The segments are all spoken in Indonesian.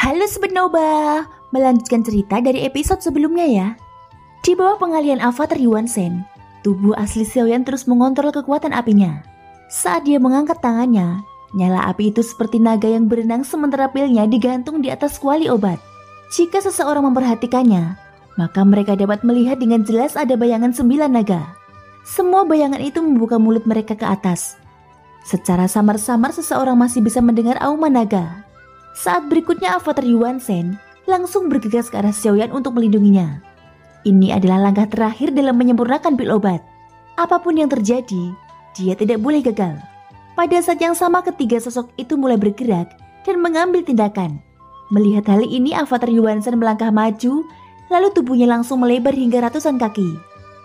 Halo Sobat Noba, melanjutkan cerita dari episode sebelumnya ya. Di bawah pengalihan avatar Yuan Shen, tubuh asli Xiaoyan terus mengontrol kekuatan apinya. Saat dia mengangkat tangannya, nyala api itu seperti naga yang berenang sementara pilnya digantung di atas kuali obat. Jika seseorang memperhatikannya, maka mereka dapat melihat dengan jelas ada bayangan 9 naga. Semua bayangan itu membuka mulut mereka ke atas. Secara samar-samar seseorang masih bisa mendengar auman naga. Saat berikutnya avatar Yuan Shen langsung bergegas ke arah Xiaoyan untuk melindunginya. Ini adalah langkah terakhir dalam menyempurnakan pil obat. Apapun yang terjadi, dia tidak boleh gagal. Pada saat yang sama ketiga sosok itu mulai bergerak dan mengambil tindakan. Melihat hal ini avatar Yuan Shen melangkah maju, lalu tubuhnya langsung melebar hingga ratusan kaki.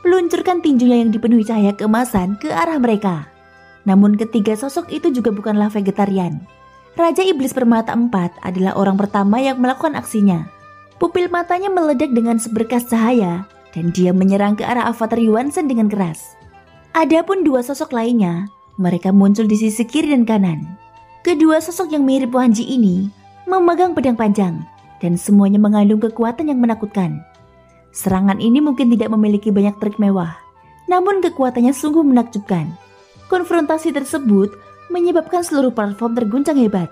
Meluncurkan tinjunya yang dipenuhi cahaya keemasan ke arah mereka. Namun ketiga sosok itu juga bukanlah vegetarian. Raja Iblis Bermata 4 adalah orang pertama yang melakukan aksinya. Pupil matanya meledak dengan seberkas cahaya dan dia menyerang ke arah avatar Yuan Shen dengan keras. Adapun dua sosok lainnya, mereka muncul di sisi kiri dan kanan. Kedua sosok yang mirip Wan Ji ini memegang pedang panjang dan semuanya mengandung kekuatan yang menakutkan. Serangan ini mungkin tidak memiliki banyak trik mewah, namun kekuatannya sungguh menakjubkan. Konfrontasi tersebut menyebabkan seluruh platform terguncang hebat.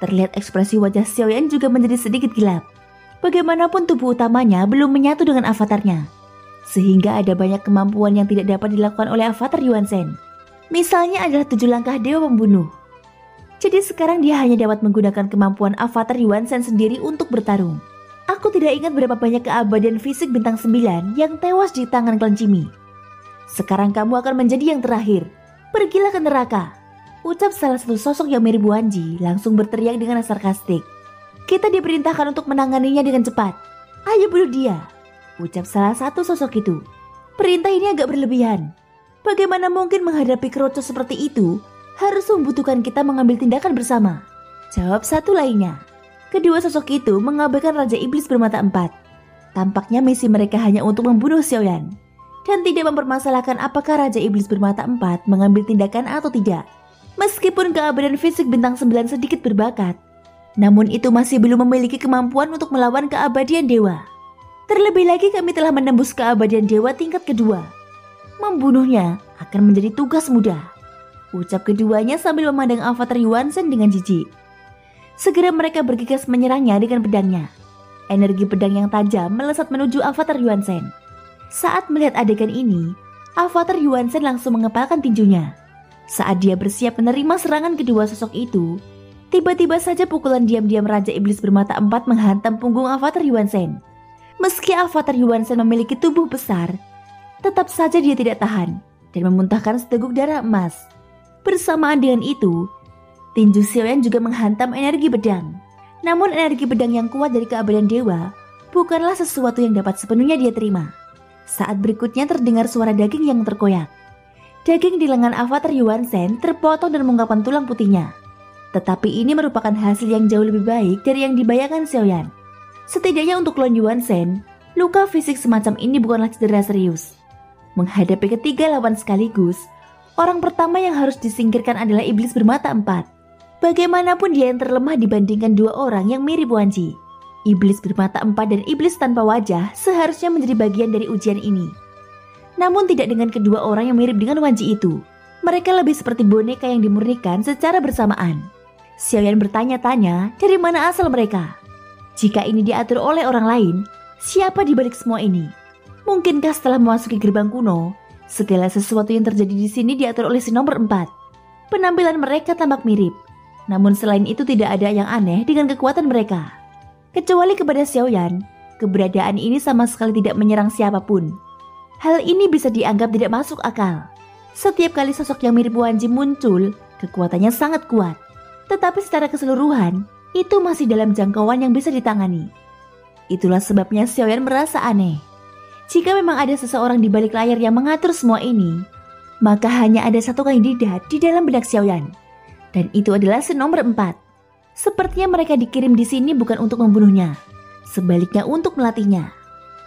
Terlihat ekspresi wajah Xiaoyan juga menjadi sedikit gelap. Bagaimanapun tubuh utamanya belum menyatu dengan avatarnya, sehingga ada banyak kemampuan yang tidak dapat dilakukan oleh avatar Yuan Shen. Misalnya adalah 7 langkah dewa pembunuh. Jadi sekarang dia hanya dapat menggunakan kemampuan avatar Yuan Shen sendiri untuk bertarung. Aku tidak ingat berapa banyak keabadian fisik bintang 9 yang tewas di tangan klan Cimi. Sekarang kamu akan menjadi yang terakhir. Pergilah ke neraka, ucap salah satu sosok yang mirip Wan Ji langsung berteriak dengan sarkastik. Kita diperintahkan untuk menanganinya dengan cepat. Ayo bunuh dia, ucap salah satu sosok itu. Perintah ini agak berlebihan. Bagaimana mungkin menghadapi keroco seperti itu harus membutuhkan kita mengambil tindakan bersama, jawab satu lainnya. Kedua sosok itu mengabaikan Raja Iblis Bermata 4. Tampaknya misi mereka hanya untuk membunuh Xiaoyan dan tidak mempermasalahkan apakah Raja Iblis Bermata 4 mengambil tindakan atau tidak. Meskipun keabadian fisik bintang 9 sedikit berbakat, namun itu masih belum memiliki kemampuan untuk melawan keabadian dewa. Terlebih lagi kami telah menembus keabadian dewa tingkat kedua. Membunuhnya akan menjadi tugas mudah, ucap keduanya sambil memandang avatar Yuan Shen dengan jijik. Segera mereka bergegas menyerangnya dengan pedangnya. Energi pedang yang tajam melesat menuju avatar Yuan Shen. Saat melihat adegan ini, avatar Yuan Shen langsung mengepalkan tinjunya. Saat dia bersiap menerima serangan kedua sosok itu, tiba-tiba saja pukulan diam-diam Raja Iblis Bermata 4 menghantam punggung avatar Yuan Shen. Meski avatar Yuan Shen memiliki tubuh besar, tetap saja dia tidak tahan dan memuntahkan seteguk darah emas. Bersamaan dengan itu, tinju Xiaoyan juga menghantam energi pedang. Namun energi pedang yang kuat dari keabadian dewa bukanlah sesuatu yang dapat sepenuhnya dia terima. Saat berikutnya terdengar suara daging yang terkoyak. Daging di lengan avatar Yuan Shen terpotong dan mengungkapkan tulang putihnya. Tetapi ini merupakan hasil yang jauh lebih baik dari yang dibayangkan Xiaoyan. Setidaknya untuk klon Yuan Shen, luka fisik semacam ini bukanlah cedera serius. Menghadapi ketiga lawan sekaligus, orang pertama yang harus disingkirkan adalah Iblis Bermata 4. Bagaimanapun dia yang terlemah dibandingkan dua orang yang mirip Wan Ji. Iblis Bermata 4 dan Iblis Tanpa Wajah seharusnya menjadi bagian dari ujian ini. Namun tidak dengan kedua orang yang mirip dengan Wan Ji itu. Mereka lebih seperti boneka yang dimurnikan secara bersamaan. Xiaoyan bertanya-tanya dari mana asal mereka. Jika ini diatur oleh orang lain, siapa di balik semua ini? Mungkinkah setelah memasuki gerbang kuno, segala sesuatu yang terjadi di sini diatur oleh si nomor 4? Penampilan mereka tampak mirip. Namun selain itu tidak ada yang aneh dengan kekuatan mereka. Kecuali kepada Xiaoyan, keberadaan ini sama sekali tidak menyerang siapapun. Hal ini bisa dianggap tidak masuk akal. Setiap kali sosok yang mirip Wan Ji muncul, kekuatannya sangat kuat. Tetapi secara keseluruhan, itu masih dalam jangkauan yang bisa ditangani. Itulah sebabnya Xiaoyan merasa aneh. Jika memang ada seseorang di balik layar yang mengatur semua ini, maka hanya ada satu kandidat di dalam benak Xiaoyan. Dan itu adalah si nomor 4. Sepertinya mereka dikirim di sini bukan untuk membunuhnya, sebaliknya untuk melatihnya.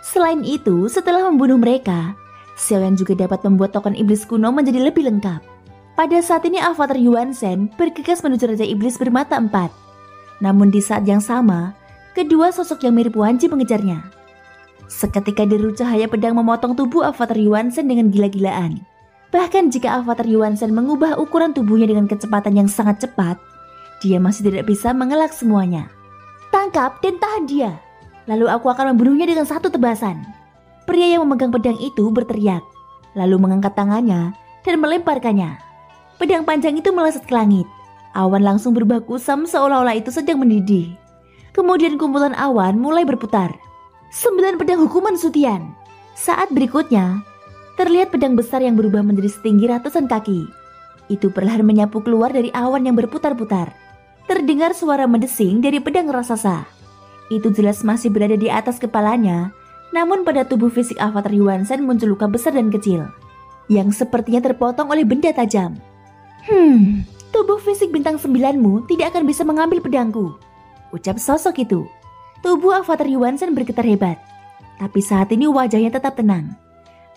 Selain itu, setelah membunuh mereka, Xiaoyan juga dapat membuat token iblis kuno menjadi lebih lengkap. Pada saat ini avatar Yuan Shen bergegas menuju Raja Iblis Bermata 4. Namun di saat yang sama, Kedua sosok yang mirip Wan Ji mengejarnya. Seketika deru cahaya pedang memotong tubuh Avatar Yuan Shen dengan gila-gilaan. Bahkan jika Avatar Yuan Shen mengubah ukuran tubuhnya dengan kecepatan yang sangat cepat, dia masih tidak bisa mengelak semuanya. Tangkap dan tahan dia. Lalu aku akan membunuhnya dengan satu tebasan. Pria yang memegang pedang itu berteriak, lalu mengangkat tangannya dan melemparkannya. Pedang panjang itu melesat ke langit. Awan langsung berubah kusam seolah-olah itu sedang mendidih. Kemudian kumpulan awan mulai berputar. 9 pedang hukuman Sutian. Saat berikutnya, terlihat pedang besar yang berubah menjadi setinggi ratusan kaki. Itu perlahan menyapu keluar dari awan yang berputar-putar. Terdengar suara mendesing dari pedang raksasa. Itu jelas masih berada di atas kepalanya, namun pada tubuh fisik Avatar Yuan Shen muncul luka besar dan kecil, yang sepertinya terpotong oleh benda tajam. Tubuh fisik bintang 9-mu tidak akan bisa mengambil pedangku, ucap sosok itu. Tubuh Avatar Yuan Shen bergetar hebat, tapi saat ini wajahnya tetap tenang.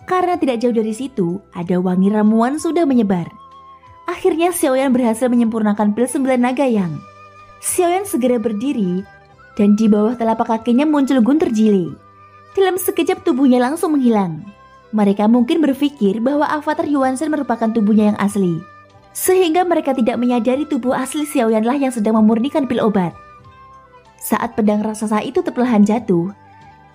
Karena tidak jauh dari situ, ada wangi ramuan sudah menyebar. Akhirnya Xiaoyan berhasil menyempurnakan pil 9 naga yang. Xiaoyan segera berdiri, dan di bawah telapak kakinya muncul guntur jili. Dalam sekejap tubuhnya langsung menghilang. Mereka mungkin berpikir bahwa Avatar Yuan Shen merupakan tubuhnya yang asli, sehingga mereka tidak menyadari tubuh asli Xiaoyan lah yang sedang memurnikan pil obat. Saat pedang raksasa itu perlahan jatuh,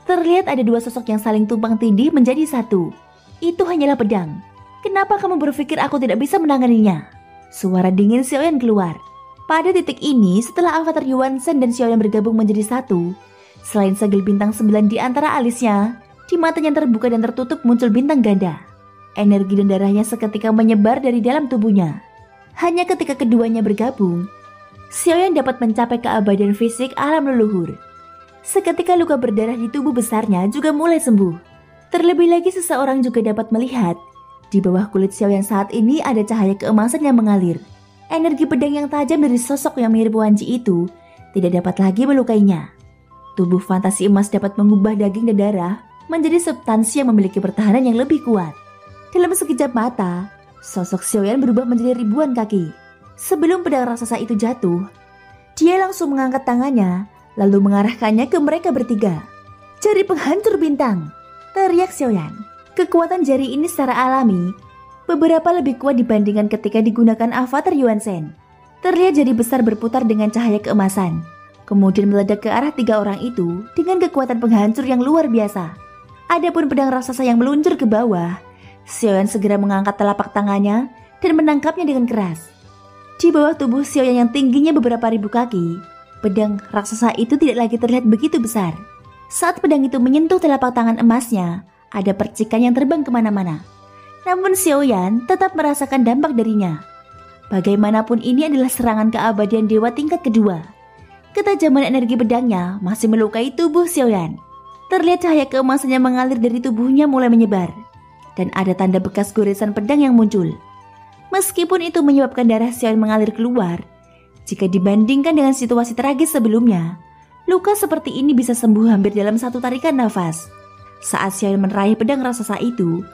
terlihat ada 2 sosok yang saling tumpang tindih menjadi satu. Itu hanyalah pedang. Kenapa kamu berpikir aku tidak bisa menanganinya? Suara dingin Xiaoyan keluar. Pada titik ini, setelah Avatar Yuan Shen dan Xiaoyan bergabung menjadi satu, selain segel bintang 9 di antara alisnya, di matanya terbuka dan tertutup muncul bintang ganda. Energi dan darahnya seketika menyebar dari dalam tubuhnya. Hanya ketika keduanya bergabung, Xiaoyan dapat mencapai keabadian fisik alam leluhur. Seketika luka berdarah di tubuh besarnya juga mulai sembuh. Terlebih lagi seseorang juga dapat melihat, di bawah kulit Xiaoyan saat ini ada cahaya keemasan yang mengalir. Energi pedang yang tajam dari sosok yang mirip Wan Ji itu tidak dapat lagi melukainya. Tubuh fantasi emas dapat mengubah daging dan darah menjadi substansi yang memiliki pertahanan yang lebih kuat. Dalam sekejap mata, sosok Xiaoyan berubah menjadi ribuan kaki. Sebelum pedang raksasa itu jatuh, dia langsung mengangkat tangannya, lalu mengarahkannya ke mereka bertiga. Jari penghancur bintang, teriak Xiaoyan. Kekuatan jari ini secara alami, beberapa lebih kuat dibandingkan ketika digunakan Avatar Yuan Shen. Terlihat jari besar berputar dengan cahaya keemasan, kemudian meledak ke arah 3 orang itu dengan kekuatan penghancur yang luar biasa. Adapun pedang raksasa yang meluncur ke bawah, Xiaoyan segera mengangkat telapak tangannya dan menangkapnya dengan keras. Di bawah tubuh Xiaoyan yang tingginya beberapa ribu kaki, pedang raksasa itu tidak lagi terlihat begitu besar. Saat pedang itu menyentuh telapak tangan emasnya, ada percikan yang terbang kemana-mana. Namun Xiaoyan tetap merasakan dampak darinya. Bagaimanapun ini adalah serangan keabadian dewa tingkat kedua. Ketajaman energi pedangnya masih melukai tubuh Xiaoyan. Terlihat cahaya keemasannya mengalir dari tubuhnya mulai menyebar, dan ada tanda bekas goresan pedang yang muncul. Meskipun itu menyebabkan darah Xiaoyan mengalir keluar, jika dibandingkan dengan situasi tragis sebelumnya, luka seperti ini bisa sembuh hampir dalam satu tarikan nafas. Saat Xiaoyan meraih pedang raksasa itu,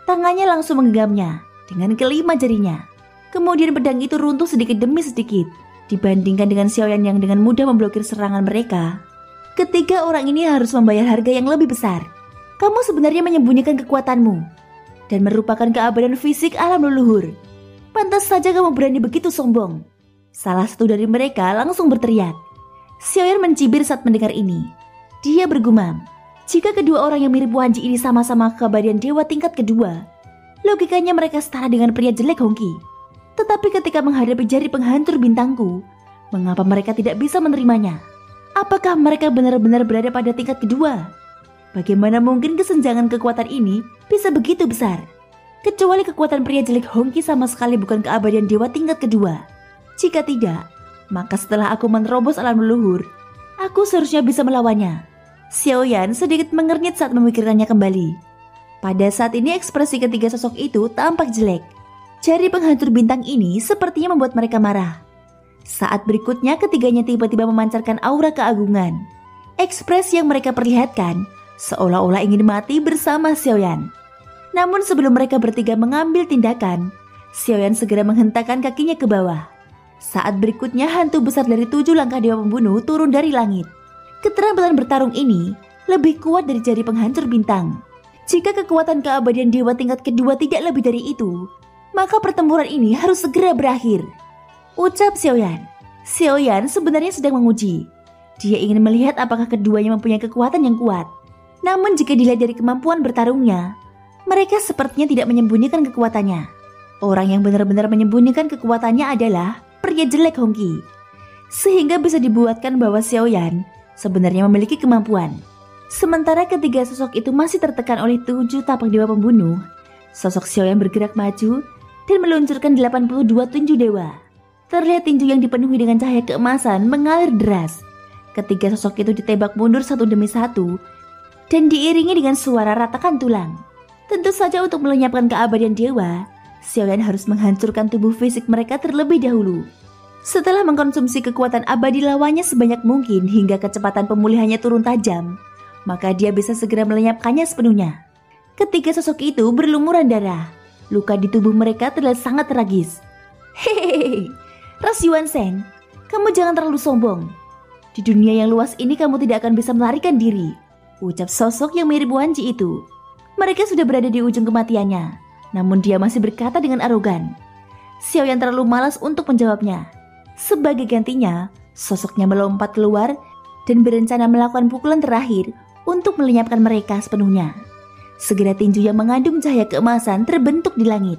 tangannya langsung menggenggamnya dengan kelima jarinya. Kemudian pedang itu runtuh sedikit demi sedikit. Dibandingkan dengan Xiaoyan yang dengan mudah memblokir serangan mereka, ketiga orang ini harus membayar harga yang lebih besar. Kamu sebenarnya menyembunyikan kekuatanmu dan merupakan keabadian fisik alam leluhur. Pantas saja kamu berani begitu sombong. Salah satu dari mereka langsung berteriak. Xiaoyan mencibir saat mendengar ini. Dia bergumam, jika kedua orang yang mirip Wan Ji ini sama-sama keabadian dewa tingkat kedua, logikanya mereka setara dengan pria jelek Hongqi. Tetapi ketika menghadapi jari penghancur bintangku, mengapa mereka tidak bisa menerimanya? Apakah mereka benar-benar berada pada tingkat kedua? Bagaimana mungkin kesenjangan kekuatan ini bisa begitu besar? Kecuali kekuatan pria jelek Hongqi sama sekali bukan keabadian dewa tingkat kedua. Jika tidak, maka setelah aku menerobos alam leluhur, aku seharusnya bisa melawannya. Xiaoyan sedikit mengernyit saat memikirkannya kembali. Pada saat ini ekspresi ketiga sosok itu tampak jelek. Jari penghancur bintang ini sepertinya membuat mereka marah. Saat berikutnya ketiganya tiba-tiba memancarkan aura keagungan. Ekspresi yang mereka perlihatkan seolah-olah ingin mati bersama Xiaoyan. Namun sebelum mereka bertiga mengambil tindakan, Xiaoyan segera menghentakkan kakinya ke bawah. Saat berikutnya hantu besar dari 7 langkah dewa pembunuh turun dari langit. Keterampilan bertarung ini lebih kuat dari jari penghancur bintang. Jika kekuatan keabadian dewa tingkat kedua tidak lebih dari itu, maka pertempuran ini harus segera berakhir, ucap Xiaoyan. Xiaoyan sebenarnya sedang menguji. Dia ingin melihat apakah keduanya mempunyai kekuatan yang kuat. Namun jika dilihat dari kemampuan bertarungnya, mereka sepertinya tidak menyembunyikan kekuatannya. Orang yang benar-benar menyembunyikan kekuatannya adalah pria jelek Hongqi. Sehingga bisa dibuatkan bahwa Xiaoyan sebenarnya memiliki kemampuan. Sementara ketiga sosok itu masih tertekan oleh 7 tapak dewa pembunuh, sosok Xiaoyan bergerak maju dan meluncurkan 82 tinju dewa. Terlihat tinju yang dipenuhi dengan cahaya keemasan mengalir deras. Ketiga sosok itu ditembak mundur satu demi satu dan diiringi dengan suara ratakan tulang. Tentu saja untuk melenyapkan keabadian dewa, Xiaoyan harus menghancurkan tubuh fisik mereka terlebih dahulu. Setelah mengkonsumsi kekuatan abadi lawannya sebanyak mungkin hingga kecepatan pemulihannya turun tajam, maka dia bisa segera melenyapkannya sepenuhnya. Ketiga sosok itu berlumuran darah. Luka di tubuh mereka terlihat sangat tragis. Hehehe, Ras Yuanzhen, kamu jangan terlalu sombong. Di dunia yang luas ini kamu tidak akan bisa melarikan diri, ucap sosok yang mirip Wan Ji itu. Mereka sudah berada di ujung kematiannya, namun dia masih berkata dengan arogan. Xiaoyan terlalu malas untuk menjawabnya. Sebagai gantinya, sosoknya melompat keluar dan berencana melakukan pukulan terakhir untuk melenyapkan mereka sepenuhnya. Segera tinju yang mengandung cahaya keemasan terbentuk di langit.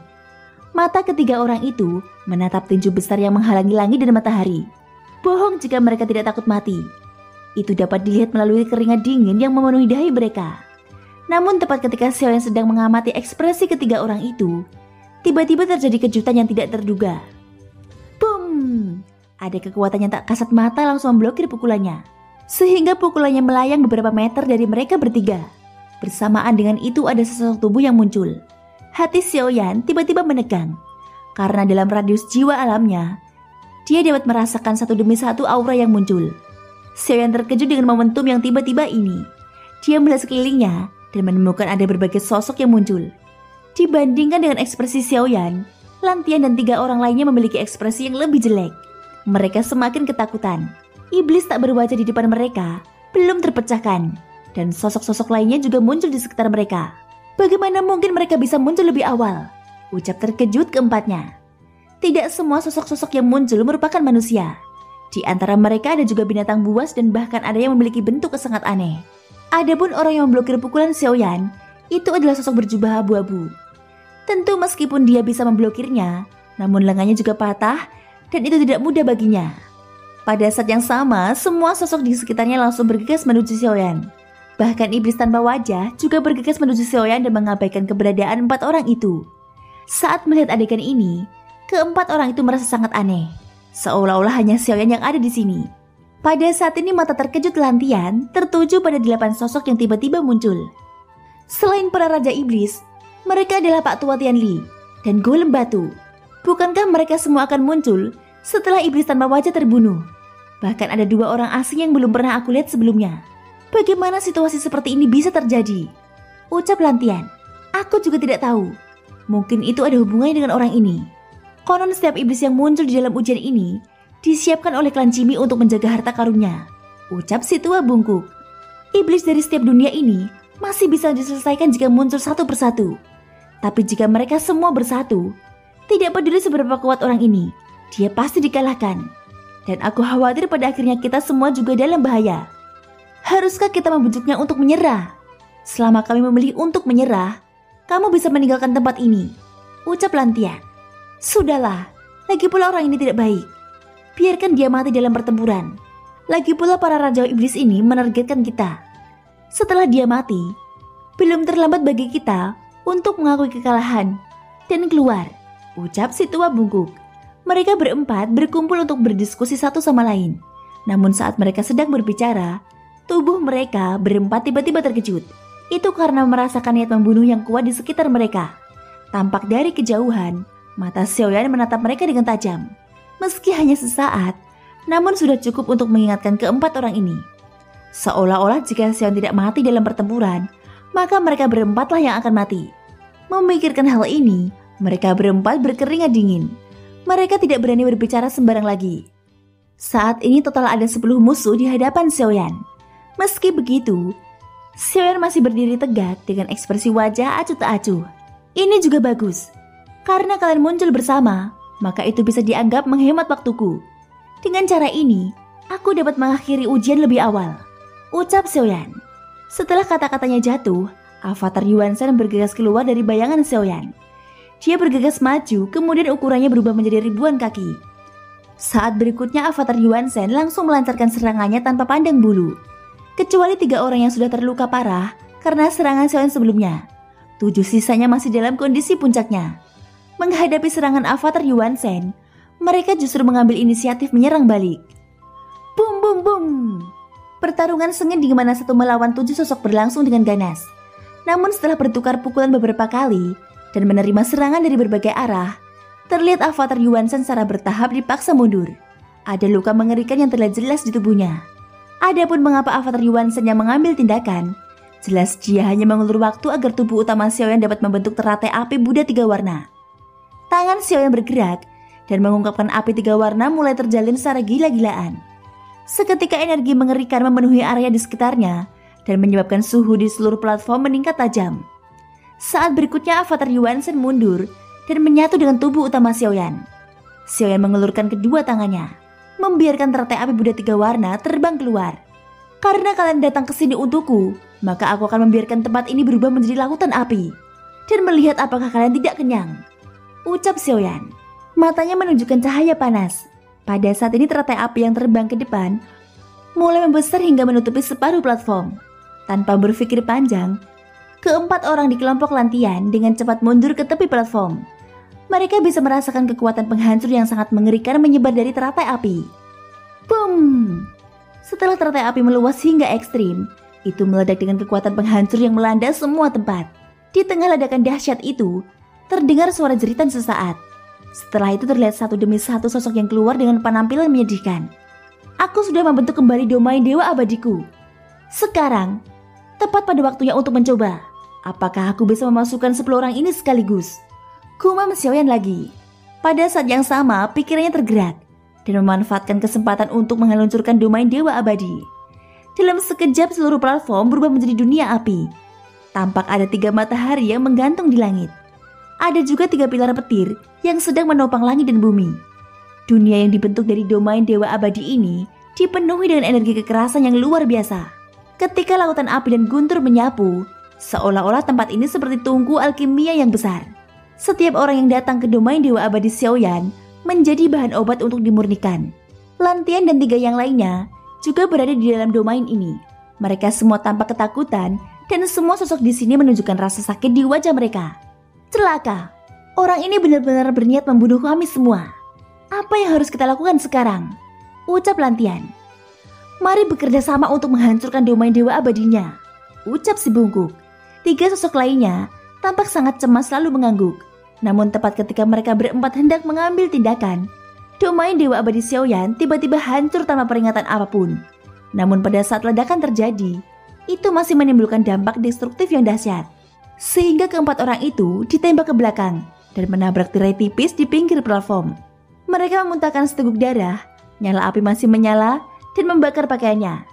Mata ketiga orang itu menatap tinju besar yang menghalangi langit dan matahari. Bohong jika mereka tidak takut mati. Itu dapat dilihat melalui keringat dingin yang memenuhi dahi mereka. Namun tepat ketika Xiaoyan sedang mengamati ekspresi ketiga orang itu, tiba-tiba terjadi kejutan yang tidak terduga. Boom! Ada kekuatan yang tak kasat mata langsung memblokir pukulannya, sehingga pukulannya melayang beberapa meter dari mereka bertiga. Bersamaan dengan itu ada sesosok tubuh yang muncul. Hati Xiaoyan tiba-tiba menegang, karena dalam radius jiwa alamnya, dia dapat merasakan satu demi satu aura yang muncul. Xiaoyan terkejut dengan momentum yang tiba-tiba ini. Dia melihat sekelilingnya dan menemukan ada berbagai sosok yang muncul. Dibandingkan dengan ekspresi Xiaoyan, Lantian dan 3 orang lainnya memiliki ekspresi yang lebih jelek. Mereka semakin ketakutan. Iblis tak berwajah di depan mereka belum terpecahkan, dan sosok-sosok lainnya juga muncul di sekitar mereka. Bagaimana mungkin mereka bisa muncul lebih awal? Ucap terkejut keempatnya. Tidak semua sosok-sosok yang muncul merupakan manusia. Di antara mereka ada juga binatang buas dan bahkan ada yang memiliki bentuk sangat aneh. Adapun orang yang memblokir pukulan Xiaoyan, itu adalah sosok berjubah abu-abu. Tentu meskipun dia bisa memblokirnya, namun lengannya juga patah dan itu tidak mudah baginya. Pada saat yang sama, semua sosok di sekitarnya langsung bergegas menuju Xiaoyan. Bahkan iblis tanpa wajah juga bergegas menuju Xiaoyan dan mengabaikan keberadaan 4 orang itu. Saat melihat adegan ini, keempat orang itu merasa sangat aneh. Seolah-olah hanya Xiaoyan yang ada di sini. Pada saat ini mata terkejut Lantian tertuju pada 8 sosok yang tiba-tiba muncul. Selain para raja iblis, mereka adalah Pak Tua Tianli dan Golem Batu. Bukankah mereka semua akan muncul setelah iblis tanpa wajah terbunuh? Bahkan ada 2 orang asing yang belum pernah aku lihat sebelumnya. Bagaimana situasi seperti ini bisa terjadi? Ucap Lantian. Aku juga tidak tahu. Mungkin itu ada hubungannya dengan orang ini. Konon setiap iblis yang muncul di dalam ujian ini disiapkan oleh klan Cimi untuk menjaga harta karunnya. Ucap si tua bungkuk. Iblis dari setiap dunia ini masih bisa diselesaikan jika muncul satu persatu. Tapi jika mereka semua bersatu, tidak peduli seberapa kuat orang ini, dia pasti dikalahkan. Dan aku khawatir pada akhirnya kita semua juga dalam bahaya. Haruskah kita membujuknya untuk menyerah? Selama kami memilih untuk menyerah, kamu bisa meninggalkan tempat ini. Ucap Lantian. Sudahlah, lagi pula orang ini tidak baik. Biarkan dia mati dalam pertempuran. Lagi pula para raja iblis ini menargetkan kita. Setelah dia mati, belum terlambat bagi kita untuk mengakui kekalahan dan keluar. Ucap si tua bungkuk. Mereka berempat berkumpul untuk berdiskusi satu sama lain. Namun saat mereka sedang berbicara, tubuh mereka berempat tiba-tiba terkejut. Itu karena merasakan niat membunuh yang kuat di sekitar mereka. Tampak dari kejauhan, mata Xiaoyan menatap mereka dengan tajam. Meski hanya sesaat, namun sudah cukup untuk mengingatkan keempat orang ini. Seolah-olah jika Xiaoyan tidak mati dalam pertempuran, maka mereka berempatlah yang akan mati. Memikirkan hal ini, mereka berempat berkeringat dingin. Mereka tidak berani berbicara sembarang lagi. Saat ini total ada 10 musuh di hadapan Xiaoyan. Meski begitu, Xiaoyan masih berdiri tegak dengan ekspresi wajah acuh tak acuh. Ini juga bagus. Karena kalian muncul bersama, maka itu bisa dianggap menghemat waktuku. Dengan cara ini, aku dapat mengakhiri ujian lebih awal, ucap Xiaoyan. Setelah kata-katanya jatuh, avatar Yuan Shen bergegas keluar dari bayangan Xiaoyan. Dia bergegas maju, kemudian ukurannya berubah menjadi ribuan kaki. Saat berikutnya avatar Yuan Shen langsung melancarkan serangannya tanpa pandang bulu. Kecuali 3 orang yang sudah terluka parah karena serangan Xiaoyan sebelumnya. 7 sisanya masih dalam kondisi puncaknya. Menghadapi serangan avatar Yuan Shen, mereka justru mengambil inisiatif menyerang balik. Bum bum bum. Pertarungan sengit di mana 1 melawan 7 sosok berlangsung dengan ganas. Namun setelah bertukar pukulan beberapa kali dan menerima serangan dari berbagai arah, terlihat avatar Yuan Shen secara bertahap dipaksa mundur. Ada luka mengerikan yang terlihat jelas di tubuhnya. Adapun mengapa avatar Yuan Shen yang mengambil tindakan, jelas dia hanya mengulur waktu agar tubuh utama Xiaoyan dapat membentuk teratai api Buddha 3 warna. Tangan Xiaoyan bergerak dan mengungkapkan api 3 warna mulai terjalin secara gila-gilaan. Seketika energi mengerikan memenuhi area di sekitarnya dan menyebabkan suhu di seluruh platform meningkat tajam. Saat berikutnya avatar Yuan Shen mundur dan menyatu dengan tubuh utama Xiaoyan. Xiaoyan mengelurkan kedua tangannya, membiarkan teratai api Buddha 3 warna terbang keluar. Karena kalian datang ke sini untukku, maka aku akan membiarkan tempat ini berubah menjadi lautan api dan melihat apakah kalian tidak kenyang, ucap Xiaoyan. Matanya menunjukkan cahaya panas. Pada saat ini teratai api yang terbang ke depan mulai membesar hingga menutupi separuh platform. Tanpa berpikir panjang, 4 orang di kelompok Lantian dengan cepat mundur ke tepi platform. Mereka bisa merasakan kekuatan penghancur yang sangat mengerikan menyebar dari teratai api. Boom! Setelah teratai api meluas hingga ekstrim, itu meledak dengan kekuatan penghancur yang melanda semua tempat. Di tengah ledakan dahsyat itu, terdengar suara jeritan sesaat. Setelah itu terlihat satu demi satu sosok yang keluar dengan penampilan menyedihkan. Aku sudah membentuk kembali domain dewa abadiku. Sekarang, tepat pada waktunya untuk mencoba. Apakah aku bisa memasukkan 10 orang ini sekaligus? Gumam Xiaoyan lagi. Pada saat yang sama, pikirannya tergerak dan memanfaatkan kesempatan untuk meluncurkan domain dewa abadi. Dalam sekejap seluruh platform berubah menjadi dunia api. Tampak ada 3 matahari yang menggantung di langit. Ada juga 3 pilar petir yang sedang menopang langit dan bumi. Dunia yang dibentuk dari domain dewa abadi ini dipenuhi dengan energi kekerasan yang luar biasa. Ketika lautan api dan guntur menyapu, seolah-olah tempat ini seperti tungku alkimia yang besar. Setiap orang yang datang ke domain dewa abadi Xiaoyan menjadi bahan obat untuk dimurnikan. Lantian dan 3 yang lainnya juga berada di dalam domain ini. Mereka semua tampak ketakutan dan semua sosok di sini menunjukkan rasa sakit di wajah mereka. Celaka, orang ini benar-benar berniat membunuh kami semua. Apa yang harus kita lakukan sekarang? Ucap Lantian. Mari bekerja sama untuk menghancurkan domain dewa abadinya, ucap si bungkuk. 3 sosok lainnya tampak sangat cemas lalu mengangguk. Namun tepat ketika mereka berempat hendak mengambil tindakan, domain dewa abadi Xiaoyan tiba-tiba hancur tanpa peringatan apapun. Namun pada saat ledakan terjadi, itu masih menimbulkan dampak destruktif yang dahsyat. Sehingga 4 orang itu ditembak ke belakang dan menabrak tirai tipis di pinggir platform. Mereka memuntahkan seteguk darah, nyala api masih menyala dan membakar pakaiannya.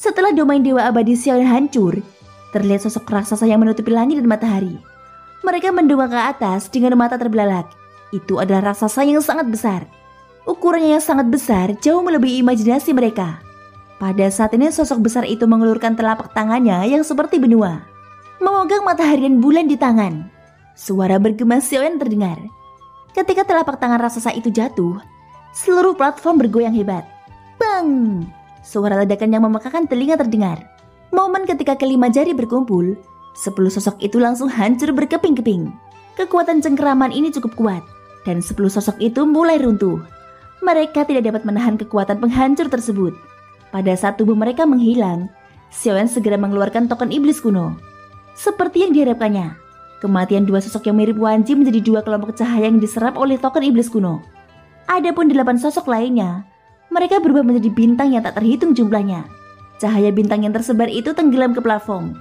Setelah domain dewa abadi Xiaoyan hancur, terlihat sosok raksasa yang menutupi langit dan matahari. Mereka mendongak ke atas dengan mata terbelalak. Itu adalah raksasa yang sangat besar. Ukurannya yang sangat besar jauh melebihi imajinasi mereka. Pada saat ini sosok besar itu mengulurkan telapak tangannya yang seperti benua, memegang matahari dan bulan di tangan. Suara bergema Xiaoyan terdengar. Ketika telapak tangan raksasa itu jatuh, seluruh platform bergoyang hebat. Bang! Suara ledakan yang memekakan telinga terdengar. Momen ketika kelima jari berkumpul, 10 sosok itu langsung hancur berkeping-keping. Kekuatan cengkeraman ini cukup kuat, dan 10 sosok itu mulai runtuh. Mereka tidak dapat menahan kekuatan penghancur tersebut. Pada saat tubuh mereka menghilang, Xiaoyan segera mengeluarkan token iblis kuno. Seperti yang diharapkannya, kematian 2 sosok yang mirip Wanji menjadi 2 kelompok cahaya yang diserap oleh token iblis kuno. Adapun 8 sosok lainnya, mereka berubah menjadi bintang yang tak terhitung jumlahnya. Cahaya bintang yang tersebar itu tenggelam ke platform.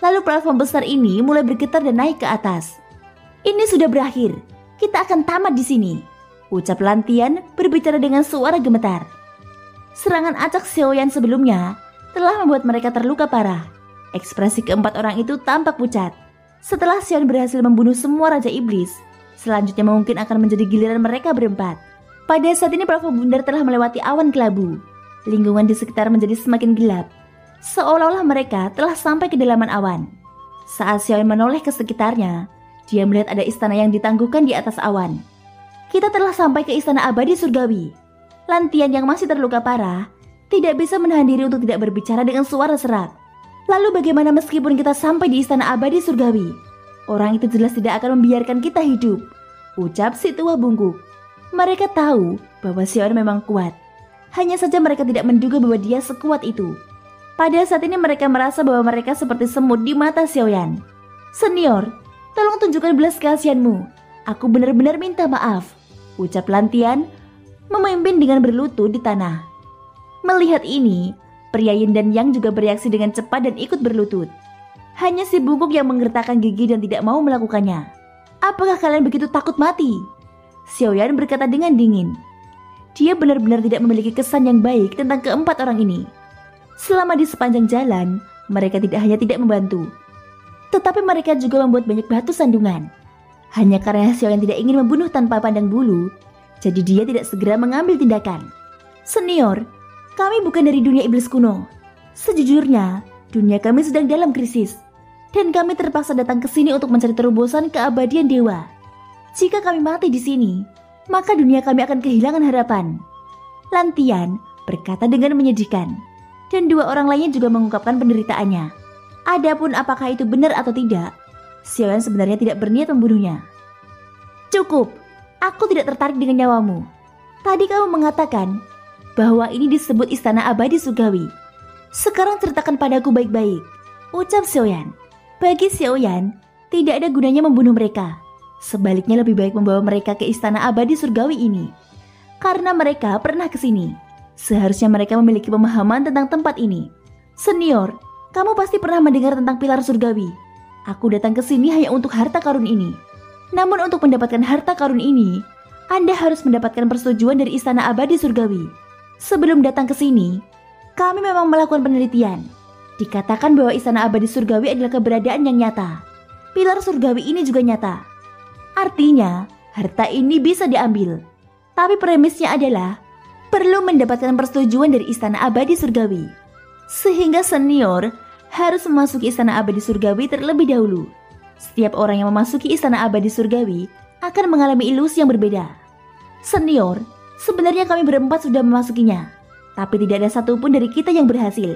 Lalu platform besar ini mulai bergetar dan naik ke atas. Ini sudah berakhir. Kita akan tamat di sini, ucap Lantian berbicara dengan suara gemetar. Serangan acak Xiaoyan sebelumnya telah membuat mereka terluka parah. Ekspresi keempat orang itu tampak pucat. Setelah Xion berhasil membunuh semua Raja Iblis, selanjutnya mungkin akan menjadi giliran mereka berempat. Pada saat ini platform bundar telah melewati awan kelabu. Lingkungan di sekitar menjadi semakin gelap. Seolah-olah mereka telah sampai ke dalaman awan. Saat Xion menoleh ke sekitarnya, dia melihat ada istana yang ditangguhkan di atas awan. Kita telah sampai ke istana abadi surgawi. Lantian yang masih terluka parah tidak bisa menahan diri untuk tidak berbicara dengan suara serak. Lalu bagaimana meskipun kita sampai di istana abadi surgawi? Orang itu jelas tidak akan membiarkan kita hidup, ucap si tua bungkuk. Mereka tahu bahwa Xion memang kuat. Hanya saja mereka tidak menduga bahwa dia sekuat itu. Pada saat ini mereka merasa bahwa mereka seperti semut di mata Xiaoyan. Senior, tolong tunjukkan belas kasihanmu. Aku benar-benar minta maaf, ucap Lantian memimpin dengan berlutut di tanah. Melihat ini, pria Yin dan Yang juga bereaksi dengan cepat dan ikut berlutut. Hanya si bungkuk yang menggertakkan gigi dan tidak mau melakukannya. Apakah kalian begitu takut mati? Xiaoyan berkata dengan dingin. Dia benar-benar tidak memiliki kesan yang baik tentang keempat orang ini. Selama di sepanjang jalan, mereka tidak hanya tidak membantu, tetapi mereka juga membuat banyak batu sandungan. Hanya karena Xiaoyan tidak ingin membunuh tanpa pandang bulu, jadi dia tidak segera mengambil tindakan. Senior, kami bukan dari dunia iblis kuno. Sejujurnya, dunia kami sedang dalam krisis, dan kami terpaksa datang ke sini untuk mencari terobosan keabadian dewa. Jika kami mati di sini, maka dunia kami akan kehilangan harapan. Lantian berkata dengan menyedihkan. Dan dua orang lainnya juga mengungkapkan penderitaannya. Adapun apakah itu benar atau tidak, Xiaoyan sebenarnya tidak berniat membunuhnya. Cukup, aku tidak tertarik dengan nyawamu. Tadi kamu mengatakan bahwa ini disebut istana abadi surgawi. Sekarang ceritakan padaku baik-baik, ucap Xiaoyan. Bagi Xiaoyan, tidak ada gunanya membunuh mereka. Sebaliknya lebih baik membawa mereka ke istana abadi surgawi ini. Karena mereka pernah ke sini. Seharusnya mereka memiliki pemahaman tentang tempat ini. Senior, kamu pasti pernah mendengar tentang pilar surgawi. Aku datang ke sini hanya untuk harta karun ini. Namun untuk mendapatkan harta karun ini, Anda harus mendapatkan persetujuan dari istana abadi surgawi. Sebelum datang ke sini, kami memang melakukan penelitian. Dikatakan bahwa istana abadi surgawi adalah keberadaan yang nyata. Pilar surgawi ini juga nyata. Artinya, harta ini bisa diambil. Tapi premisnya adalah perlu mendapatkan persetujuan dari istana abadi surgawi. Sehingga senior harus memasuki istana abadi surgawi terlebih dahulu. Setiap orang yang memasuki istana abadi surgawi akan mengalami ilusi yang berbeda. Senior, sebenarnya kami berempat sudah memasukinya, tapi tidak ada satupun dari kita yang berhasil.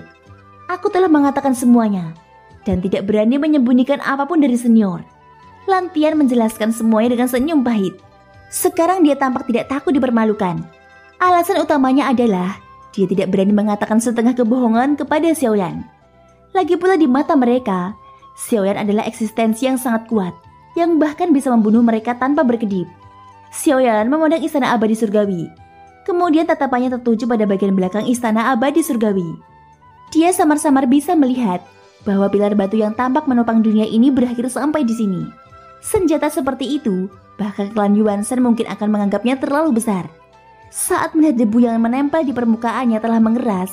Aku telah mengatakan semuanya, dan tidak berani menyembunyikan apapun dari senior. Lantian menjelaskan semuanya dengan senyum pahit. Sekarang dia tampak tidak takut dipermalukan. Alasan utamanya adalah dia tidak berani mengatakan setengah kebohongan kepada Xiaoyan. Lagi pula di mata mereka, Xiaoyan adalah eksistensi yang sangat kuat, yang bahkan bisa membunuh mereka tanpa berkedip. Xiaoyan memandang istana abadi surgawi. Kemudian tatapannya tertuju pada bagian belakang istana abadi surgawi. Dia samar-samar bisa melihat bahwa pilar batu yang tampak menopang dunia ini berakhir sampai di sini. Senjata seperti itu, bahkan klan Yuan-san mungkin akan menganggapnya terlalu besar. Saat melihat debu yang menempel di permukaannya telah mengeras,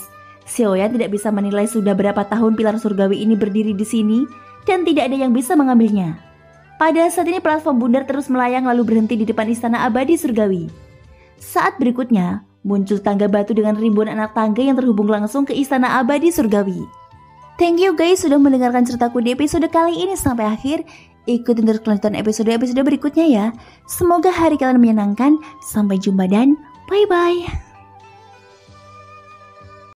Xiaoyan tidak bisa menilai sudah berapa tahun pilar surgawi ini berdiri di sini dan tidak ada yang bisa mengambilnya. Pada saat ini platform bundar terus melayang lalu berhenti di depan istana abadi surgawi. Saat berikutnya, muncul tangga batu dengan ribuan anak tangga yang terhubung langsung ke istana abadi surgawi. Thank you guys sudah mendengarkan ceritaku di episode kali ini sampai akhir. Ikutin terus kelanjutan episode berikutnya ya. Semoga hari kalian menyenangkan. Sampai jumpa dan bye-bye.